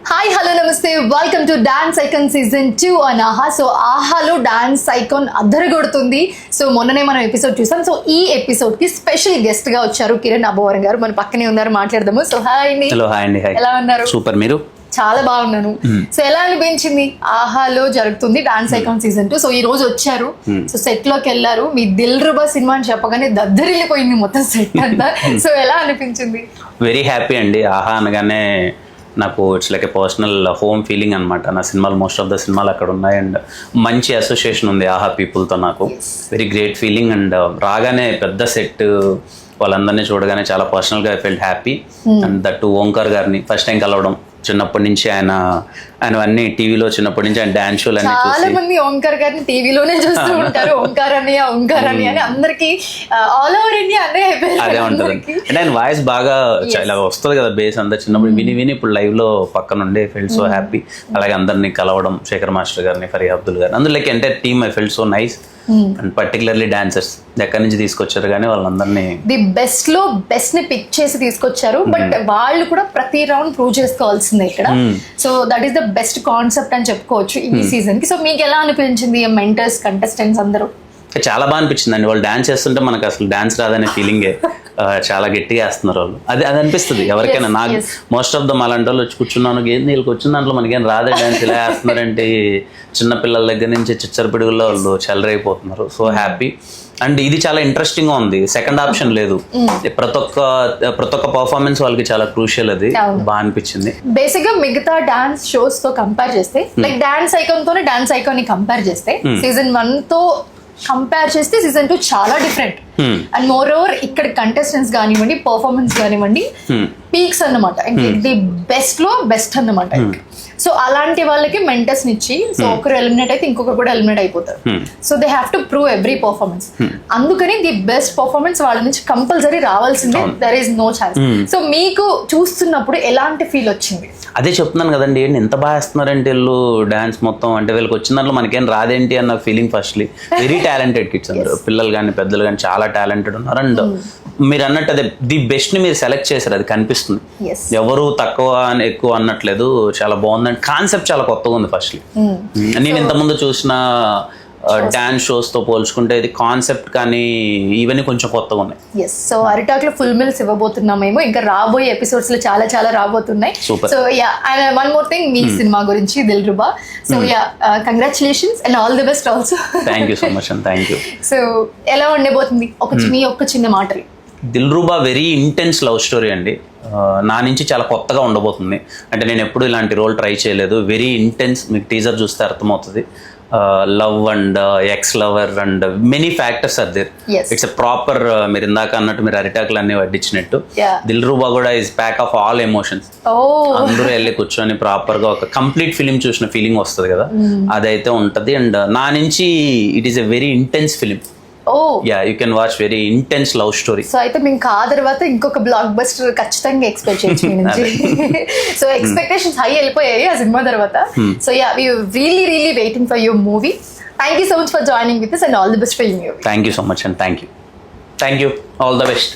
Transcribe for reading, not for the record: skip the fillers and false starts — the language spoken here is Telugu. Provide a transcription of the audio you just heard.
హాయ్ హలో నమస్తే welcome to dance icon season 2 on ఆహా. సో ఆహాలో డాన్స్ ఐకాన్ అద్దరగొడుతుంది. సో మొన్ననే మనం ఎపిసోడ్ చూసాం. సో ఈ ఎపిసోడ్ కి స్పెషల్ గెస్ట్ గా వచ్చారు కిరణ్ అబ్బవరం గారు. మన పక్కనే ఉన్నారు, మాట్లాడదాము. సో హాయ్ అండి. హలో హాయ్ అండి. ఎలా ఉన్నారు? సూపర్. మీరు? చాలా బాగున్నాను. సో ఎలా అనిపించింది? ఆహాలో జరుగుతుంది డాన్స్ ఐకాన్ సీజన్ 2. సో ఈ రోజు వచ్చారు. సో సెట్ లోకి వెళ్ళారు. మీ దిల్ రుబా సినిమా అని చెప్పగానే దద్దరిల్లిపోయింది మొత్తం సెట్ అంతా. సో ఎలా అనిపించింది? వెరీ హ్యాపీ అండి. ఆహా అనగానే నాకు it's like A personal home feeling అనమాట. నా సినిమాలు మోస్ట్ ఆఫ్ ద సినిమాలు అక్కడ ఉన్నాయి అండ్ మంచి అసోసియేషన్ ఉంది ఆహా పీపుల్తో. నాకు వెరీ గ్రేట్ ఫీలింగ్ అండ్ రాగానే పెద్ద సెట్ వాళ్ళందరినీ చూడగానే చాలా పర్సనల్గా I felt happy. And that Omkar గారిని ఫస్ట్ టైం కలవడం, చిన్నప్పటి నుంచి ఆయన అన్ని టీవీలో చిన్నప్పటి నుంచి ఆయన డాన్స్ షోలు అన్ని చాలా మంది ఓంకార్ గారిని టీవీలోనే చూస్తూ ఉంటారు. ఓంకార్ అని అని అందరికి ఆల్ ఓవర్ ఇండియా అదే అదే ఉంటుంది. అంటే ఆయన వాయిస్ బాగా ఇలా వస్తుంది కదా, బేస్ అంతా చిన్నప్పుడు విని విని ఇప్పుడు లైవ్ లో పక్కన ఉండే ఫెల్ట్ సో హ్యాపీ. అలాగే అందరినీ కలవడం, శేఖర్ మాస్టర్ గారిని, ఫరియా అబ్దుల్ గారిని, అందులో like entire team I felt so nice. And particularly dancers ఎక్కడి నుంచి తీసుకొచ్చారు కానీ వాళ్ళందరినీ ది బెస్ట్ లో బెస్ట్ ని పిక్ చేసి తీసుకొచ్చారు. బట్ వాళ్ళు కూడా ప్రతి రౌండ్ ప్రూవ్ చేసుకోవాల్సిందే ఇక్కడ. So that is the best concept అని చెప్పుకోవచ్చు ఈ సీజన్ కి. సో మీకు ఎలా అనిపించింది మెంటర్స్, కంటెస్టెంట్స్ అందరూ? చాలా బాగా అనిపించింది అండి. వాళ్ళు డాన్స్ చేస్తుంటే మనకు అసలు డాన్స్ రాదనే ఫీలింగే. చాలా గట్టిగా వేస్తున్నారు వాళ్ళు. అది అనిపిస్తుంది ఎవరికైనా. నాకు మోస్ట్ ఆఫ్ దమ్ అలాంటి వాళ్ళు వచ్చి కూర్చున్నాను, వీళ్ళకి వచ్చిన దాంట్లో మనకేం రాదే డాన్స్, ఇలా వేస్తున్నారంటే చిన్న పిల్లల దగ్గర నుంచి చిచ్చరపిడుగుల్లో వాళ్ళు చెలరైపోతున్నారు. So happy. అండ్ ఇది చాలా ఇంట్రెస్టింగ్ గా ఉంది. సెకండ్ ఆప్షన్ లేదు. ప్రతి ఒక్క పర్ఫార్మెన్స్ వాళ్ళకి చాలా క్రూషియల్. అది బాగా అనిపించింది. బేసిక్ గా మిగతా డాన్స్ షోస్ తో కంపేర్ చేస్తే, లైక్ డాన్స్ ఐకాన్ తోనే డాన్స్ ఐకాన్ ని కంపేర్ చేస్తే, సీజన్ 1 తో కంపేర్ చేస్తే సీజన్ 2 చాలా డిఫరెంట్. అండ్ మోర్ ఓవర్ ఇక్కడ కంటెస్టెంట్స్ కానివ్వండి, పర్ఫార్మెన్స్ కానివ్వండి, పీక్స్ అన్నమాట. ది బెస్ట్ లో బెస్ట్ అన్నమాట. సో అలాంటి వాళ్ళకి మెంటర్స్ నిచ్చి, సో ఒకరు ఎలిమినేట్ అయితే ఇంకొకరు కూడా ఎలిమినేట్ అయిపోతారు. So they have to prove every performance. అందుకని ది బెస్ట్ పర్ఫార్మెన్స్ వాళ్ళ నుంచి కంపల్సరీ రావాల్సిందే. There is no chance. So మీకు చూస్తున్నప్పుడు ఎలాంటి ఫీల్ వచ్చింది? అదే చెప్తున్నాను కదండి, ఏంటి ఎంత బాగా వేస్తున్నారంటే వీళ్ళు డాన్స్ మొత్తం. అంటే వీళ్ళకి వచ్చిన దాంట్లో మనకేం రాదేంటి అన్న feeling. Firstly very talented kids అందరు, పిల్లలు కానీ పెద్దలు కానీ చాలా టాలెంటెడ్ ఉన్నారు. అండ్ మీరు అన్నట్టు అదే ది బెస్ట్ ని మీరు సెలెక్ట్ చేశారు, అది కనిపిస్తుంది. ఎవరు తక్కువ ఎక్కువ అన్నట్లేదు. చాలా బాగుందండి. కాన్సెప్ట్ చాలా కొత్తగా ఉంది ఫస్ట్లీ. నేను ఇంతకుముందు చూసిన డాన్స్ షోస్ తో పోల్చుకుంటే ఇది కాన్సెప్ట్ కానీ ఇవన్నీ కొంచెం కొత్తగా ఉన్నాయి. ఎస్. సో అరిటాక్ లో ఫుల్ మిల్స్ ఇవ్వబోతున్నామేమో, ఇంకా రాబోయే ఎపిసోడ్స్ లో చాలా చాలా రాబోతున్నాయి. So ya, and one more thing, మీ సినిమా గురించి Dil Ruba. So ya, congratulations and all the best also. Thank you so much and thank you. So ఎలా ఉండబోతుంది మీ ఒక్క చిన్న మాటలు? Dil Ruba very intense love story అండి. నా నుంచి చాలా కొత్తగా ఉండబోతుంది. అంటే నేను ఎప్పుడు ఇలాంటి రోల్ ట్రై చేయలేదు. Very intense. మీకు టీజర్ చూస్తే అర్థమవుతుంది. Love and ex lover and many factors are there. It's a proper, మీరు ఇందాక అన్నట్టు మీరు అరిటాకులు అన్ని వడ్డించినట్టు, దిల్ రుబా కూడా is pack of all emotions. అందరూ వెళ్ళి కూర్చొని ప్రాపర్ గా ఒక కంప్లీట్ ఫిలిం చూసిన ఫీలింగ్ వస్తుంది కదా, అదైతే ఉంటది. అండ్ నా నుంచి it is a very intense film. You can watch very intense love story. So అయితే మేము తర్వాత ఇంకొక బ్లాక్ బస్టర్ ఖచ్చితంగా ఎక్స్పెక్ట్ చేయొచ్చు మీ నుంచి. సో ఎక్స్పెక్టేషన్స్ హై వెళ్ళిపోయాయి ఆ సినిమా తర్వాత. So yeah, we really really waiting for your movie. Thank you so much for joining with us and all the best for your movie. Thank you so much and thank you. All the best.